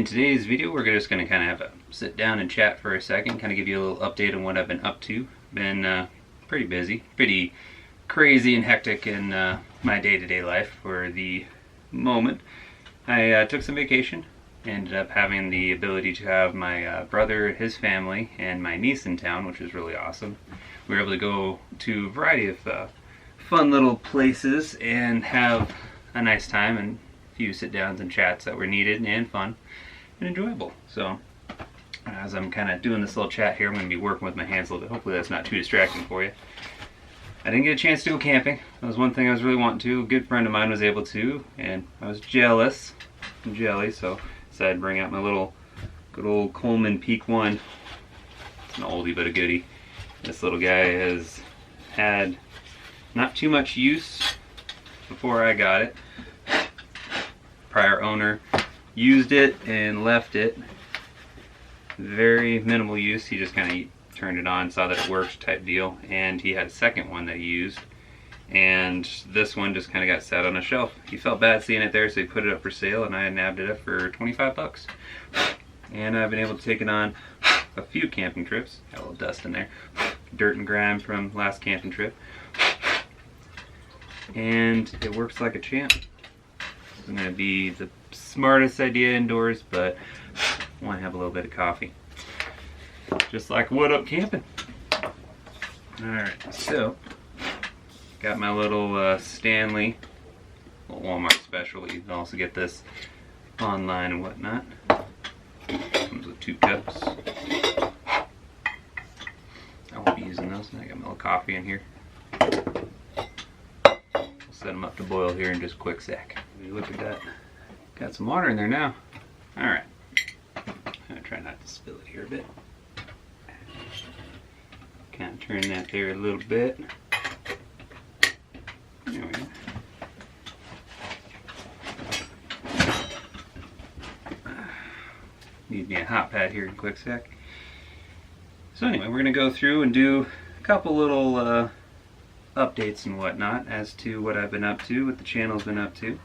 In today's video, we're just going to kind of have a sit down and chat for a second, kind of give you a little update on what I've been up to. Been pretty busy, pretty crazy and hectic in my day-to-day life for the moment. I took some vacation, ended up having the ability to have my brother, his family, and my niece in town, which was really awesome. We were able to go to a variety of fun little places and have a nice time and a few sit-downs and chats that were needed and fun and enjoyable. So as I'm kind of doing this little chat here, I'm going to be working with my hands a little bit. Hopefully that's not too distracting for you. I didn't get a chance to go camping. That was one thing I was really wanting to. A good friend of mine was able to, and I was jealous and jelly, so decided to bring out my little good old Coleman Peak 1. It's an oldie but a goodie. This little guy has had not too much use before I got it. Prior owner used it and left it. Very minimal use. He just kind of turned it on, saw that it worked type deal, and he had a second one that he used, and this one just kind of got sat on a shelf. He felt bad seeing it there, so he put it up for sale, and I nabbed it up for 25 bucks. And I've been able to take it on a few camping trips. Got a little dust in there, dirt and grime from last camping trip, and it works like a champ. It's going to be the smartest idea indoors, but I want to have a little bit of coffee. Just like What Up Camping. Alright, so got my little Stanley, little Walmart special. You can also get this online and whatnot. Comes with 2 cups. I won't be using those. I got my little coffee in here. We'll set them up to boil here in just a quick sec. Look at that. Got some water in there now. Alright. I'm going to try not to spill it here a bit. Kind of turn that there a little bit. There we go. Need me a hot pad here in a quick sec. So anyway, we're going to go through and do a couple little updates and whatnot as to what I've been up to, what the channel's been up to.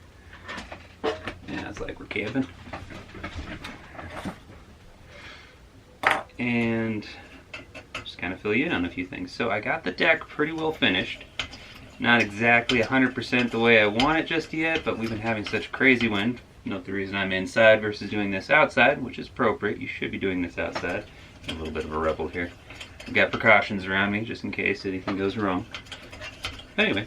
Yeah, it's like we're camping. And just kind of fill you in on a few things. So I got the deck pretty well finished. Not exactly 100% the way I want it just yet, but we've been having such crazy wind. Note the reason I'm inside versus doing this outside, which is appropriate. You should be doing this outside. A little bit of a rebel here. I've got precautions around me just in case anything goes wrong. Anyway,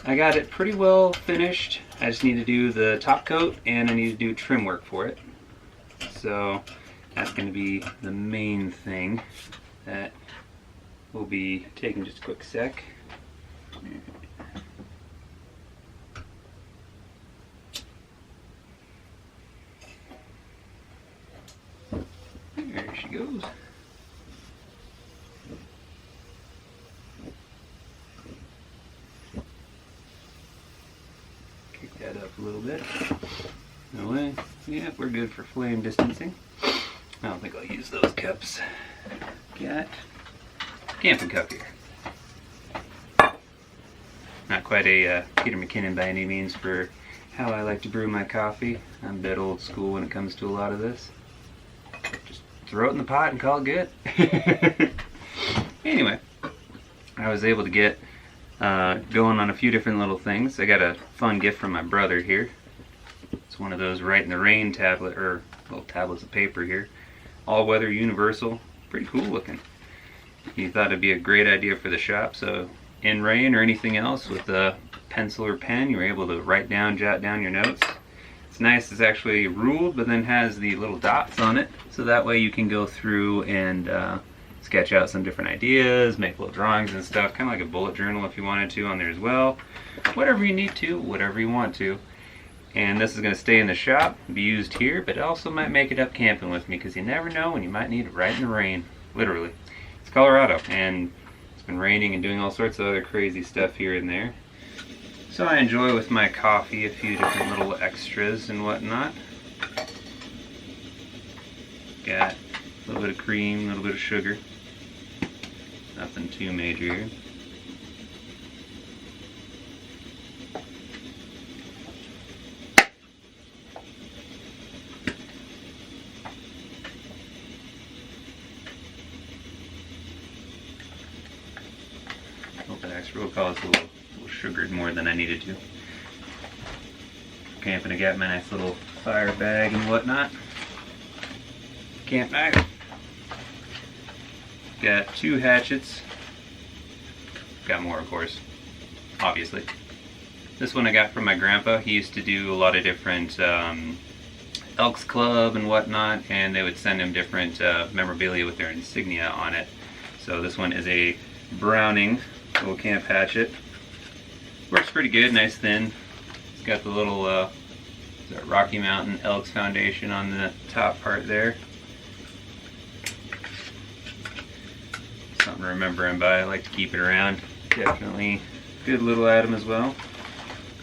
I got it pretty well finished. I just need to do the top coat and I need to do trim work for it. So that's going to be the main thing that we'll be taking just a quick sec. There she goes. Kick that up a little bit. No way. Yeah, we're good for flame distancing. I don't think I'll use those cups. Got camping cup here. Not quite a Peter McKinnon by any means for how I like to brew my coffee. I'm a bit old school when it comes to a lot of this. Just throw it in the pot and call it good. Anyway, I was able to get going on a few different little things. I got a fun gift from my brother here. It's one of those Right in the Rain tablet, or little tablets of paper here. All-weather universal. Pretty cool looking. He thought it'd be a great idea for the shop, so in rain or anything else with a pencil or pen, you were able to write down, jot down your notes. It's nice, it's actually ruled, but then has the little dots on it, so that way you can go through and sketch out some different ideas, make little drawings and stuff, kind of like a bullet journal if you wanted to on there as well. Whatever you need to, whatever you want to. And this is going to stay in the shop, be used here, but it also might make it up camping with me, because you never know when you might need it right in the rain. Literally. It's Colorado, and it's been raining and doing all sorts of other crazy stuff here and there. So I enjoy with my coffee a few different little extras and whatnot. Got a little bit of cream, a little bit of sugar. Nothing too major here. we'll call this a little sugared more than I needed to. Camping, I got my nice little fire bag and whatnot. Camp knife. Got 2 hatchets. Got more, of course, obviously. This one I got from my grandpa. He used to do a lot of different Elks Club and whatnot, and they would send him different memorabilia with their insignia on it. So this one is a Browning little camp hatchet. Works pretty good, nice thin. It's got the little Rocky Mountain Elks Foundation on the top part there. Something to remember him by. I like to keep it around. Definitely good little item as well.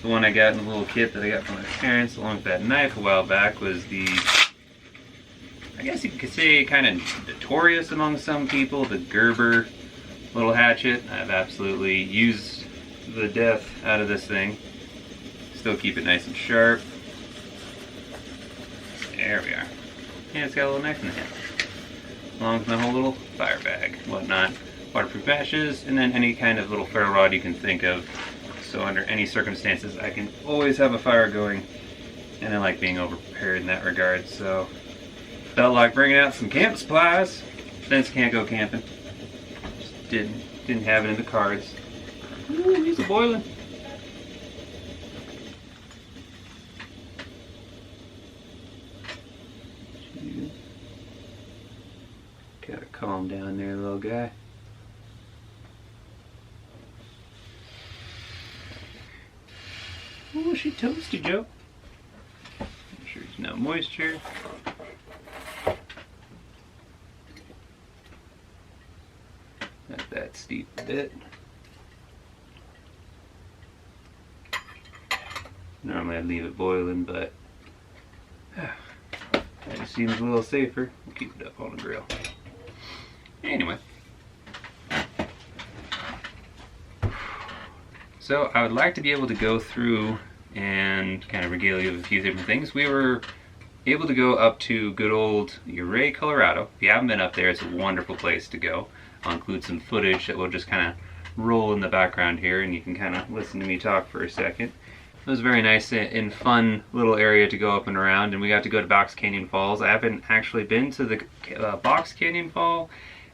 The one I got in the little kit that I got from my parents along with that knife a while back was the, I guess you could say, kind of notorious among some people, the Gerber little hatchet. I've absolutely used the death out of this thing. Still keep it nice and sharp. There we are. And it's got a little knife in the handle. Along with my whole little fire bag, whatnot. Waterproof matches, and then any kind of little ferro rod you can think of. So under any circumstances, I can always have a fire going, and I like being over-prepared in that regard. So felt like bringing out some camp supplies since can't go camping. Just didn't have it in the cards. Ooh, these are boiling. Gotta calm down there, little guy. Oh, she toasty, Joe. Make sure there's no moisture. Not that steep bit. Normally I'd leave it boiling, but that just seems a little safer. We'll keep it up on the grill. Anyway. So I would like to be able to go through and kind of regale you with a few different things. We were able to go up to good old Ouray, Colorado. If you haven't been up there, it's a wonderful place to go. I'll include some footage that will just kind of roll in the background here, and you can kind of listen to me talk for a second. It was a very nice and fun little area to go up and around, and we got to go to Box Canyon Falls. I haven't actually been to the Box Canyon Fall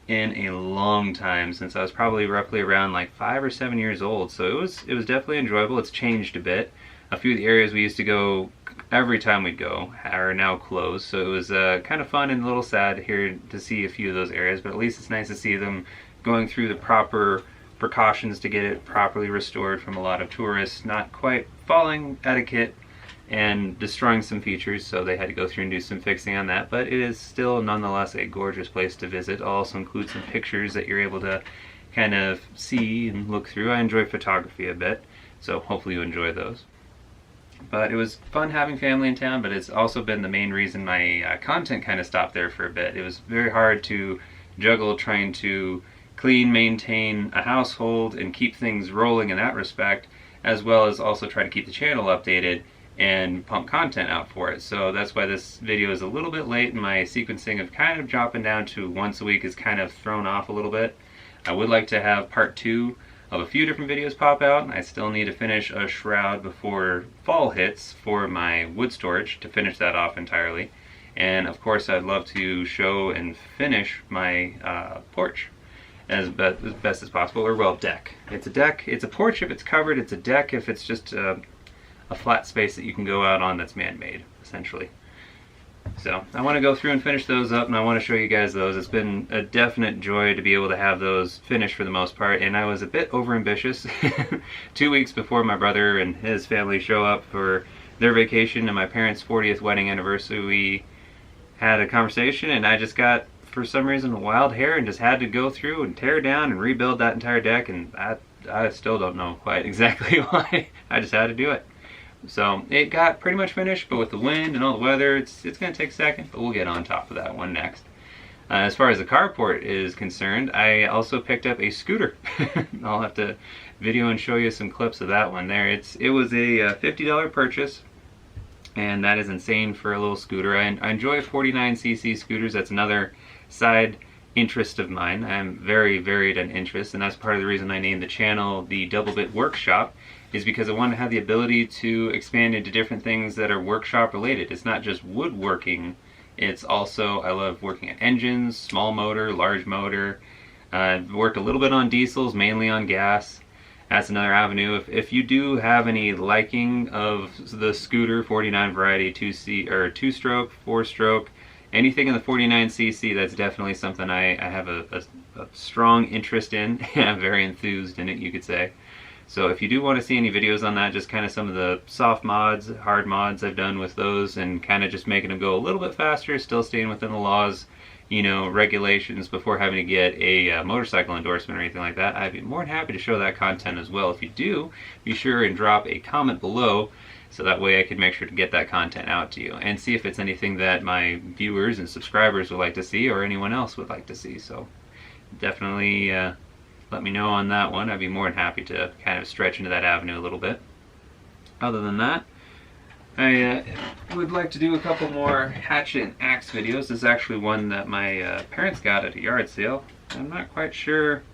in a long time, since I was probably roughly around like 5 or 7 years old. So it was definitely enjoyable. It's changed a bit. A few of the areas we used to go every time we'd go are now closed. So it was kind of fun and a little sad here to see a few of those areas, but at least it's nice to see them going through the proper precautions to get it properly restored from a lot of tourists not quite following etiquette and destroying some features, so they had to go through and do some fixing on that. But it is still nonetheless a gorgeous place to visit. I'll also include some pictures that you're able to kind of see and look through. I enjoy photography a bit, so hopefully you enjoy those. But it was fun having family in town, but it's also been the main reason my content kind of stopped there for a bit. It was very hard to juggle trying to clean, maintain a household, and keep things rolling in that respect, as well as also try to keep the channel updated and pump content out for it. So that's why this video is a little bit late, and my sequencing of kind of dropping down to once a week is kind of thrown off a little bit. I would like to have part 2 of a few different videos pop out. I still need to finish a shroud before fall hits for my wood storage to finish that off entirely. And of course I'd love to show and finish my porch as best as possible, or well, deck. It's a deck, it's a porch if it's covered, it's a deck if it's just a flat space that you can go out on that's man-made, essentially. So I want to go through and finish those up, and I want to show you guys those. It's been a definite joy to be able to have those finished for the most part, and I was a bit overambitious. 2 weeks before my brother and his family show up for their vacation and my parents' 40th wedding anniversary, we had a conversation, and I just got, for some reason, wild hair and just had to go through and tear down and rebuild that entire deck, and I still don't know quite exactly why. I just had to do it. So it got pretty much finished, but with the wind and all the weather, it's going to take a second, but we'll get on top of that one next. As far as the carport is concerned, I also picked up a scooter. I'll have to video and show you some clips of that one there. It was a $50 purchase, and that is insane for a little scooter. I enjoy 49cc scooters. That's another side interest of mine. I'm very varied in interest, and that's part of the reason I named the channel the Double Bit Workshop, is because I want to have the ability to expand into different things that are workshop related. It's not just woodworking, it's also, I love working on engines, small motor, large motor. I've worked a little bit on diesels, mainly on gas. That's another avenue. If you do have any liking of the scooter 49 variety, 2-stroke, 4-stroke, anything in the 49cc, that's definitely something I have a strong interest in. I'm very enthused in it, you could say. So if you do want to see any videos on that, just kind of some of the soft mods, hard mods I've done with those, and kind of just making them go a little bit faster, still staying within the laws, you know, regulations before having to get a motorcycle endorsement or anything like that, I'd be more than happy to show that content as well. If you do, be sure and drop a comment below, so that way I can make sure to get that content out to you and see if it's anything that my viewers and subscribers would like to see or anyone else would like to see. So definitely let me know on that one. I'd be more than happy to kind of stretch into that avenue a little bit. Other than that, I would like to do a couple more hatchet and axe videos. This is actually one that my parents got at a yard sale. I'm not quite sure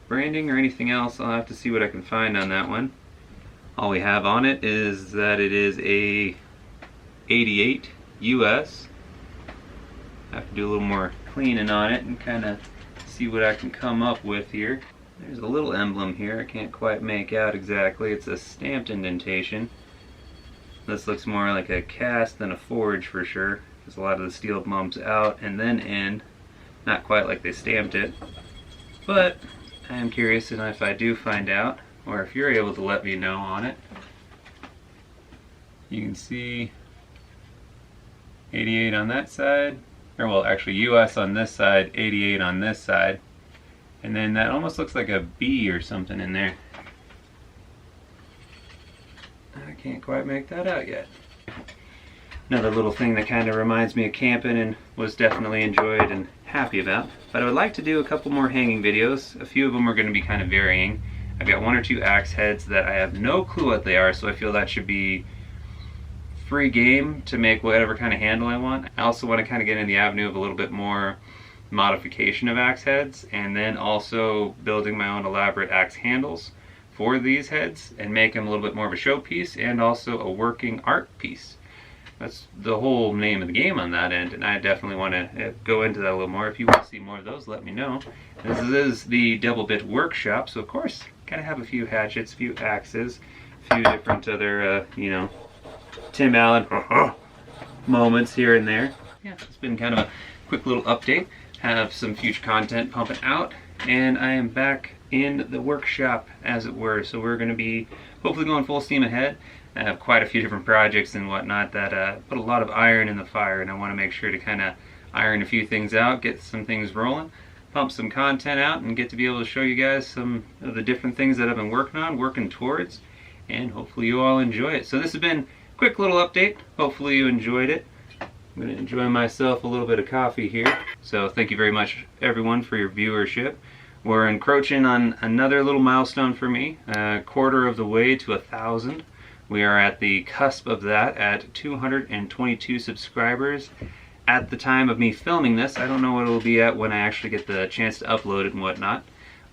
branding or anything else. I'll have to see what I can find on that one. All we have on it is that it is a 88 US. I have to do a little more cleaning on it and kind of see what I can come up with here. There's a little emblem here I can't quite make out exactly. It's a stamped indentation. This looks more like a cast than a forge for sure, because a lot of the steel bumps out and then in. Not quite like they stamped it. But I am curious, and if I do find out, or if you're able to let me know on it. You can see 88 on that side, or well, actually US on this side, 88 on this side, and then that almost looks like a B or something in there. I can't quite make that out yet. Another little thing that kind of reminds me of camping and was definitely enjoyed and happy about. But I would like to do a couple more hanging videos. A few of them are going to be kind of varying. I've got 1 or 2 axe heads that I have no clue what they are, so I feel that should be free game to make whatever kind of handle I want. I also want to kind of get in the avenue of a little bit more modification of axe heads, and then also building my own elaborate axe handles for these heads and make them a little bit more of a showpiece and also a working art piece. That's the whole name of the game on that end, and I definitely want to go into that a little more. If you want to see more of those, let me know. This is the Double Bit Workshop, so of course, kind of have a few hatchets, a few axes, a few different other, you know, Tim Allen moments here and there. Yeah, it's been kind of a quick little update. Have some future content pumping out, and I am back in the workshop, as it were. So we're going to be hopefully going full steam ahead. I have quite a few different projects and whatnot that put a lot of iron in the fire, and I want to make sure to kind of iron a few things out, get some things rolling, pump some content out, and get to be able to show you guys some of the different things that I've been working on, working towards, and hopefully you all enjoy it. So this has been a quick little update. Hopefully you enjoyed it. I'm going to enjoy myself a little bit of coffee here. So thank you very much, everyone, for your viewership. We're encroaching on another little milestone for me, a quarter of the way to 1,000. We are at the cusp of that at 222 subscribers. At the time of me filming this, I don't know what it'll be at when I actually get the chance to upload it and whatnot.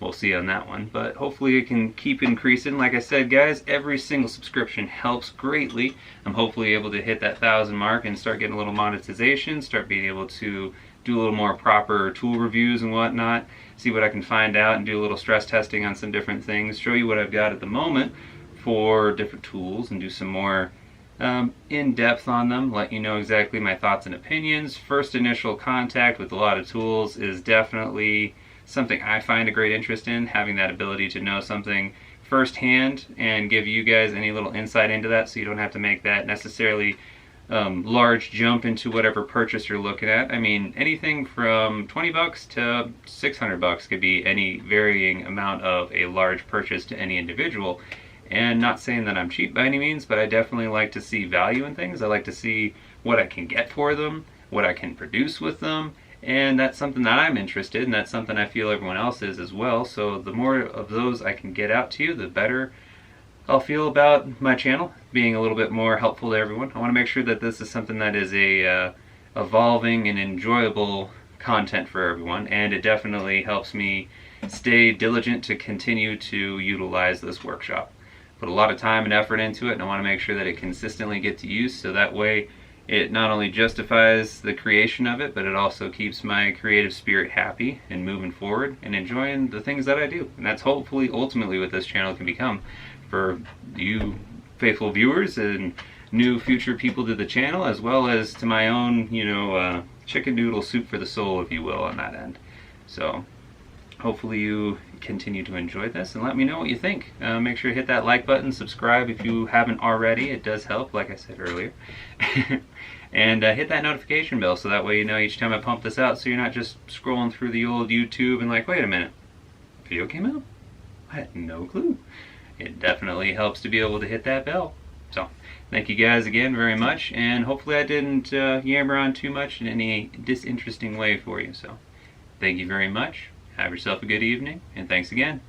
We'll see on that one, but hopefully it can keep increasing. Like I said, guys, every single subscription helps greatly. I'm hopefully able to hit that 1,000 mark and start getting a little monetization, start being able to do a little more proper tool reviews and whatnot, see what I can find out and do a little stress testing on some different things, show you what I've got at the moment for different tools and do some more in-depth on them, let you know exactly my thoughts and opinions. First initial contact with a lot of tools is definitely something I find a great interest in, having that ability to know something firsthand and give you guys any little insight into that, so you don't have to make that necessarily large jump into whatever purchase you're looking at. I mean, anything from 20 bucks to 600 bucks could be any varying amount of a large purchase to any individual. And not saying that I'm cheap by any means, but I definitely like to see value in things. I like to see what I can get for them, what I can produce with them, and that's something that I'm interested in. That's something I feel everyone else is as well. So the more of those I can get out to you, the better I'll feel about my channel being a little bit more helpful to everyone. I want to make sure that this is something that is a evolving and enjoyable content for everyone, and it definitely helps me stay diligent to continue to utilize this workshop. Put a lot of time and effort into it, and I want to make sure that it consistently gets used, so that way it not only justifies the creation of it, but it also keeps my creative spirit happy and moving forward and enjoying the things that I do. And that's hopefully ultimately what this channel can become for you faithful viewers and new future people to the channel, as well as to my own, chicken noodle soup for the soul, if you will, on that end. So hopefully you continue to enjoy this, and let me know what you think. Make sure to hit that like button, subscribe if you haven't already. It does help, like I said earlier. And hit that notification bell so that way you know each time I pump this out, so you're not just scrolling through the old YouTube and like, wait a minute, video came out? I had no clue. It definitely helps to be able to hit that bell. So thank you guys again very much, and hopefully I didn't yammer on too much in any disinteresting way for you. So thank you very much. Have yourself a good evening, and thanks again.